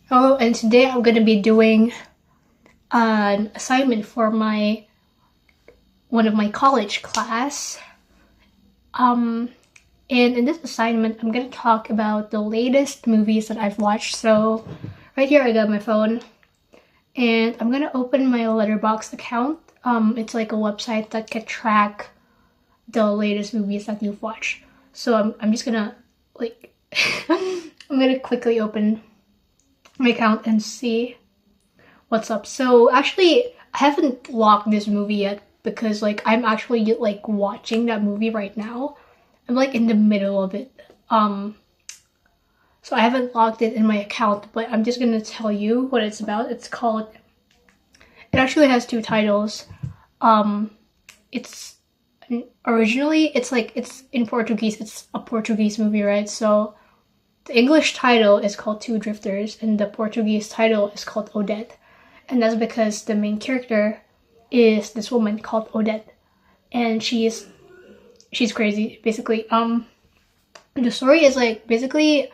Hello, and today I'm going to be doing an assignment for one of my college class. And in this assignment, I'm going to talk about the latest movies that I've watched. So right here I got my phone, and I'm going to open my Letterboxd account. It's like a website that can track the latest movies that you've watched. So I'm just gonna I'm gonna quickly open my account and see what's up. So actually, I haven't locked this movie yet because I'm actually watching that movie right now. I'm in the middle of it. So I haven't logged it in my account, but I'm just gonna tell you what it's about. It actually has two titles. It's originally it's in Portuguese. It's a Portuguese movie, right? So the English title is called Two Drifters, and the Portuguese title is called Odette. And that's because the main character is this woman called Odette, and she's crazy, basically. The story is basically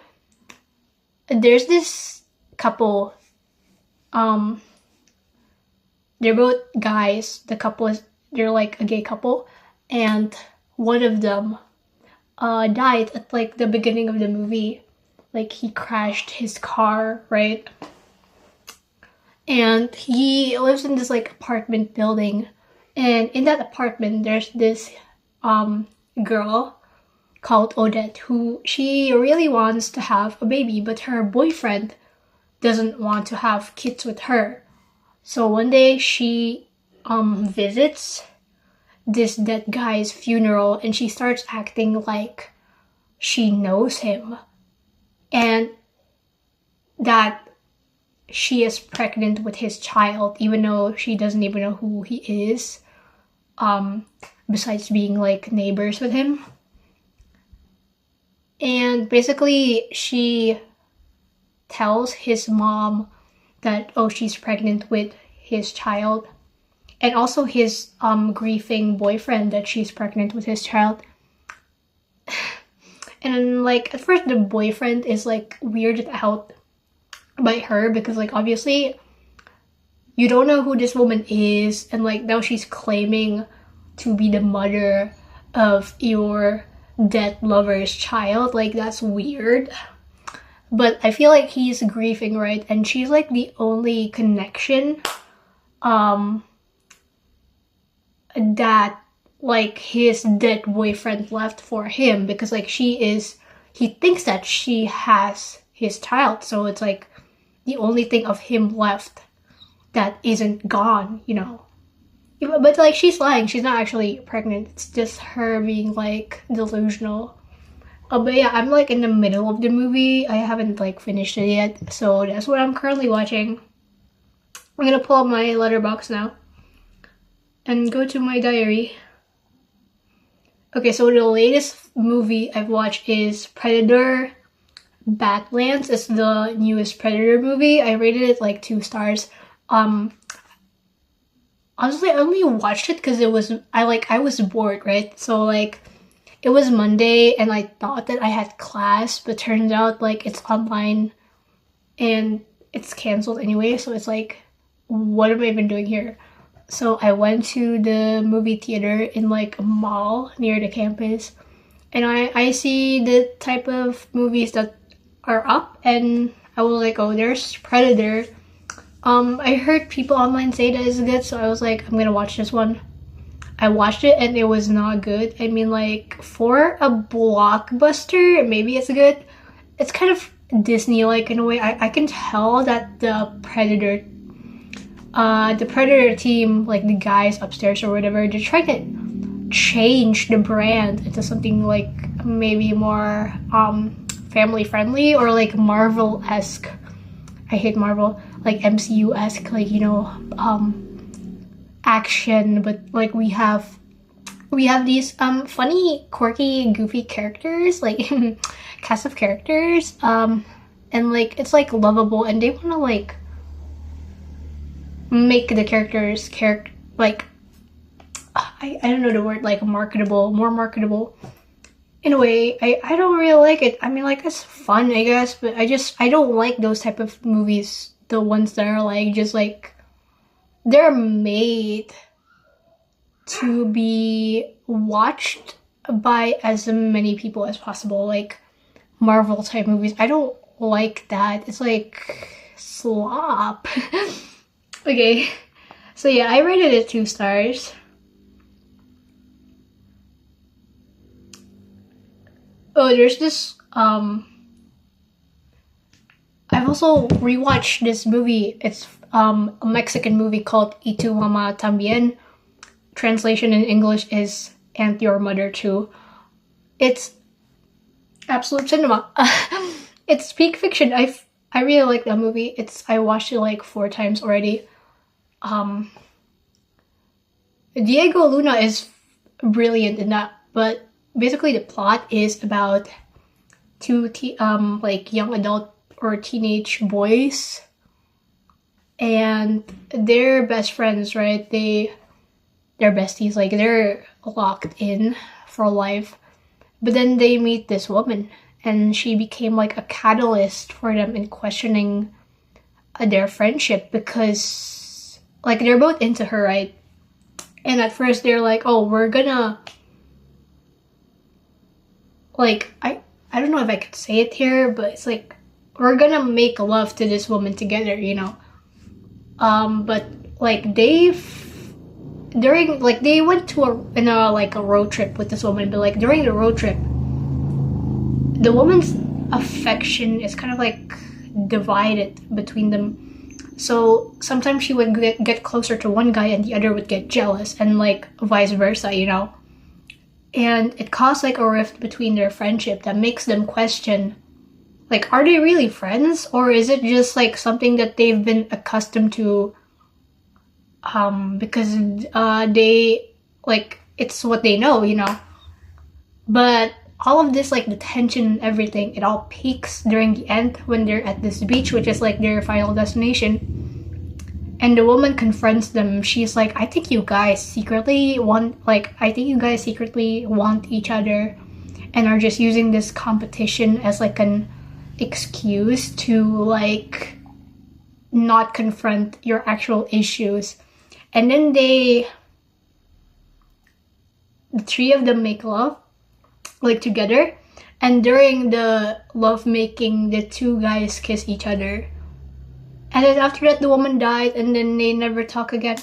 there's this couple. They're both guys. They're a gay couple, and one of them died at the beginning of the movie. He crashed his car, right? And he lives in this apartment building, and in that apartment there's this girl called Odette who she really wants to have a baby, but her boyfriend doesn't want to have kids with her. So one day she visits this dead guy's funeral, and she starts acting like she knows him and that she is pregnant with his child, even though she doesn't even know who he is, besides being neighbors with him. And basically she tells his mom that she's pregnant with his child, and also his grieving boyfriend that she's pregnant with his child. And at first the boyfriend is weirded out by her because obviously you don't know who this woman is, and now she's claiming to be the mother of your dead lover's child. That's weird. But I feel he's grieving, right? And she's the only connection that his dead boyfriend left for him, because he thinks that she has his child, so it's the only thing of him left that isn't gone, you know. But she's lying, she's not actually pregnant, it's just her being delusional. But yeah, I'm in the middle of the movie. I haven't finished it yet, so that's what I'm currently watching. I'm gonna pull up my Letterboxd now and go to my diary. Okay, so the latest movie I've watched is Predator Badlands. It's the newest Predator movie. I rated it 2 stars. Honestly, I only watched it because I was bored, right? So it was Monday and I thought that I had class, but turns out it's online and it's canceled anyway, so it's what am I even doing here? So I went to the movie theater in a mall near the campus, and I see the type of movies that are up, and I was oh, there's Predator. I heard people online say that it's good, so I was I'm gonna watch this one. I watched it and it was not good. I mean, for a blockbuster, maybe it's good. It's kind of Disney-like in a way. I can tell that the Predator team, the guys upstairs or whatever, they're trying to change the brand into something maybe more family friendly or Marvel-esque. I hate Marvel. MCU-esque, action, but we have these funny, quirky, goofy characters, cast of characters, and it's lovable, and they want to make the characters I don't know the word, marketable, more marketable. in a way, I don't really like it. I mean, like, it's fun, I guess, but I don't like those type of movies. The ones that are like just like they're made to be watched by as many people as possible, like Marvel type movies. I don't like that. It's like slop. Okay, so yeah, I rated it 2 stars. Oh, there's this I've also rewatched this movie. It's a Mexican movie called Y tu mamá también. Translation in English is And Your Mother Too. It's absolute cinema. It's peak fiction. I really like that movie. I watched it like 4 times already. Diego Luna is brilliant in that, but basically the plot is about two like young adult or teenage boys, and they're best friends, right? They're besties, like they're locked in for life. But then they meet this woman, and she became like a catalyst for them in questioning their friendship, because like they're both into her, right? And at first they're like, oh, we're gonna like I don't know if I could say it here, but it's like we're gonna make love to this woman together, you know. But like they went to a road trip with this woman, but like during the road trip, the woman's affection is kind of like divided between them. So sometimes she would get closer to one guy and the other would get jealous, and like vice versa, you know. And it caused like a rift between their friendship that makes them question, like, are they really friends, or is it just like something that they've been accustomed to because they like it's what they know, you know. But all of this, like the tension and everything, it all peaks during the end when they're at this beach, which is like their final destination. And the woman confronts them. She's like, I think you guys secretly want each other and are just using this competition as like an excuse to like not confront your actual issues. And then the three of them make love, like together. And during the love making, the two guys kiss each other. And then after that, the woman died, and then they never talk again.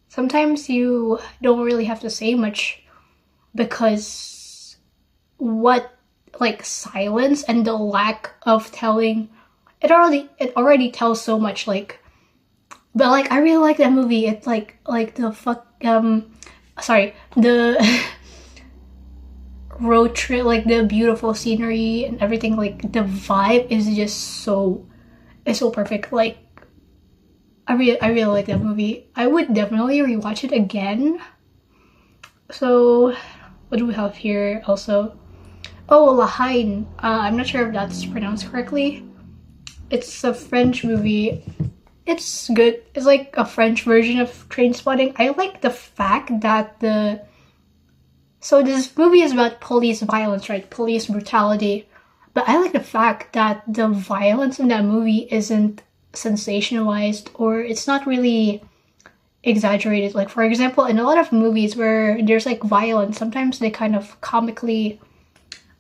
Sometimes you don't really have to say much, because silence and the lack of telling, it already tells so much, like. But like, I really like that movie. It's like the road trip, like the beautiful scenery and everything, like the vibe is just it's so perfect. Like, I really like that movie. I would definitely rewatch it again. So what do we have here also? Oh, La Haine. I'm not sure if that's pronounced correctly. It's a French movie. It's good. It's like a French version of Trainspotting. I like the fact that so this movie is about police violence, right? Police brutality. But I like the fact that the violence in that movie isn't sensationalized, or it's not really exaggerated. Like, for example, in a lot of movies where there's like violence, sometimes they kind of comically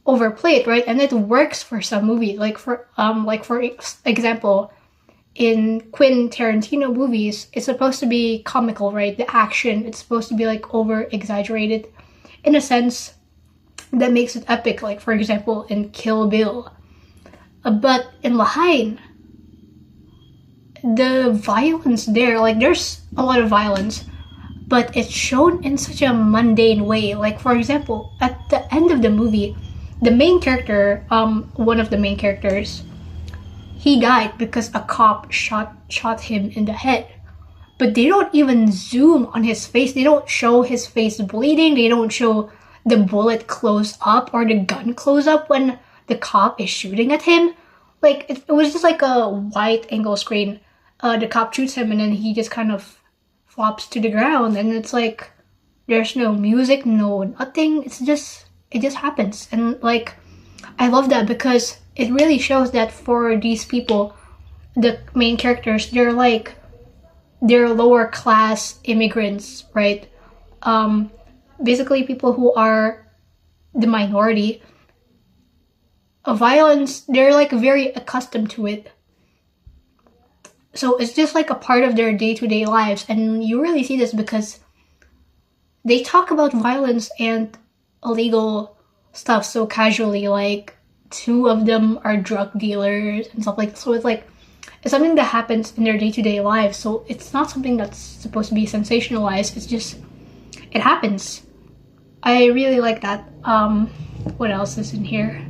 overplay it, right? And it works for some movies. Like for example, in Quentin Tarantino movies, it's supposed to be comical, right? The action, it's supposed to be like over exaggerated in a sense that makes it epic, like for example in Kill Bill. But in La Haine, the violence there, like there's a lot of violence, but it's shown in such a mundane way. Like for example, at the end of the movie, the main character, one of the main characters, he died because a cop shot him in the head. But they don't even zoom on his face. They don't show his face bleeding. They don't show the bullet close up or the gun close up when the cop is shooting at him. Like, it was just like a wide angle screen. The cop shoots him and then he just kind of flops to the ground. And it's like, there's no music, no nothing. it just happens. And like, I love that because it really shows that for these people, the main characters, they're lower class immigrants, right? Basically people who are the minority. Violence, they're like very accustomed to it. So it's just like a part of their day-to-day lives. And you really see this because they talk about violence and illegal stuff so casually. Like, two of them are drug dealers and stuff like that. So it's something that happens in their day-to-day lives. So it's not something that's supposed to be sensationalized. It's just, it happens. I really like that. What else is in here?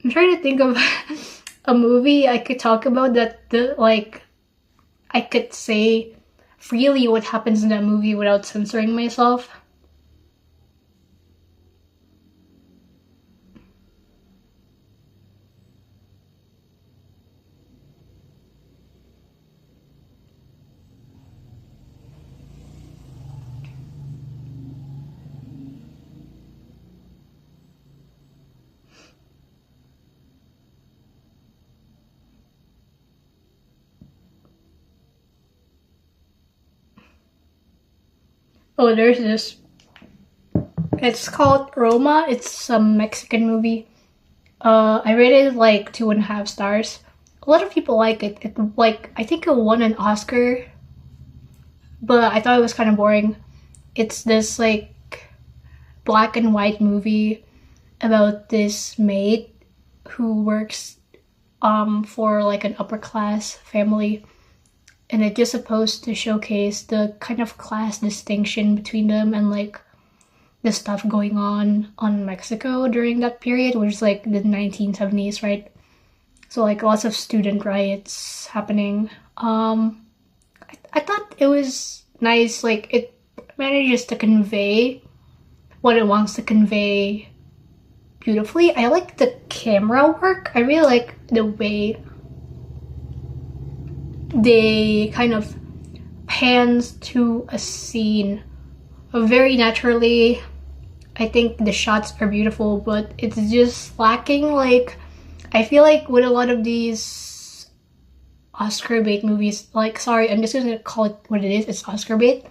I'm trying to think of a movie I could talk about that I could say freely what happens in that movie without censoring myself. Oh, there's this. It's called Roma. It's a Mexican movie. I rated it like 2.5 stars. A lot of people like it. I think it won an Oscar, but I thought it was kind of boring. It's this like black and white movie about this maid who works for like an upper class family, and it's just supposed to showcase the kind of class distinction between them and like the stuff going on Mexico during that period, which is like the 1970s, right? So like lots of student riots happening. I thought it was nice. Like, it manages to convey what it wants to convey beautifully. I like the camera work. I really like the way they kind of pans to a scene very naturally. I think the shots are beautiful, but it's just lacking. Like, I feel like with a lot of these Oscar bait movies, like, sorry, I'm just gonna call it what it is. It's Oscar bait.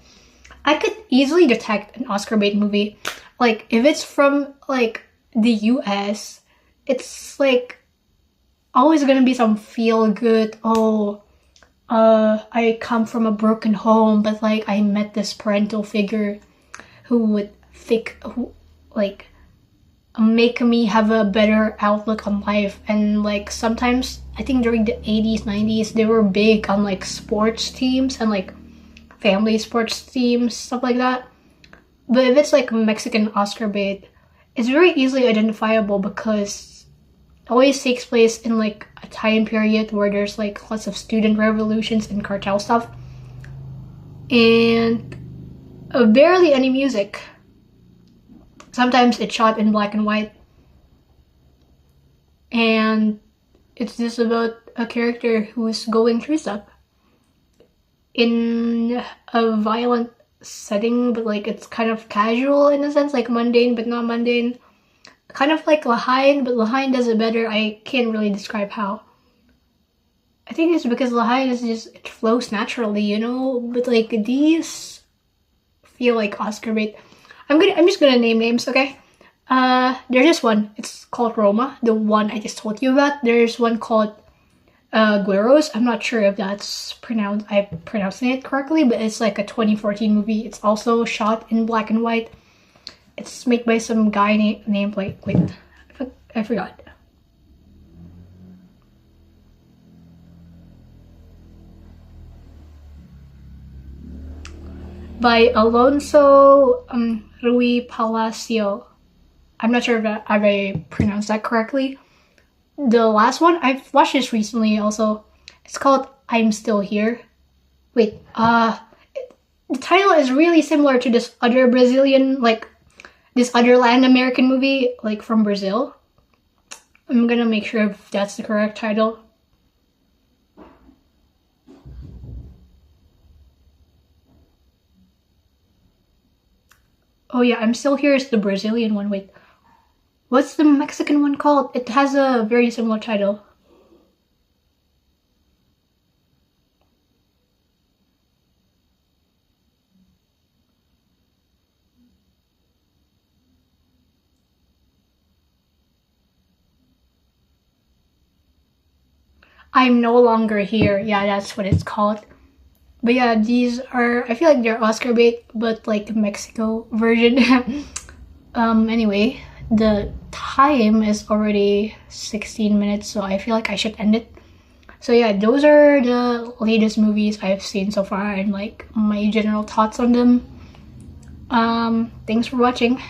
I could easily detect an Oscar bait movie. Like, if it's from like the US, it's like always gonna be some feel good. Oh, I come from a broken home, but like I met this parental figure who make me have a better outlook on life. And like sometimes I think during the 80s, 90s, they were big on like sports teams and like family sports teams, stuff like that. But if it's like Mexican Oscar bait, it's very easily identifiable because it always takes place in like a time period where there's like lots of student revolutions and cartel stuff, and barely any music. Sometimes it's shot in black and white, and it's just about a character who's going through stuff in a violent setting, but like it's kind of casual in a sense, like mundane but not mundane. Kind of like Lahain, but Lahain does it better. I can't really describe how. I think it's because Lahain is just, it flows naturally, you know? But like these feel like Oscar bait. I'm just gonna name names, okay? There's this one. It's called Roma, the one I just told you about. There's one called Gueros. I'm not sure if I'm pronouncing it correctly, but it's like a 2014 movie. It's also shot in black and white. It's made by some guy named wait, I forgot. By Alonso Rui Palacio. I'm not sure if I pronounced that correctly. The last one, I've watched this recently also. It's called I'm Still Here. Wait, the title is really similar to this other Brazilian, like, this other Latin American movie, like from Brazil. I'm gonna make sure if that's the correct title. Oh yeah, I'm Still Here is the Brazilian one. Wait, what's the Mexican one called? It has a very similar title. I'm No Longer Here. Yeah, that's what it's called. But yeah, these are, I feel like they're Oscar bait, but like Mexico version. Anyway, the time is already 16 minutes, so I feel like I should end it. So yeah, those are the latest movies I've seen so far and like my general thoughts on them. Thanks for watching.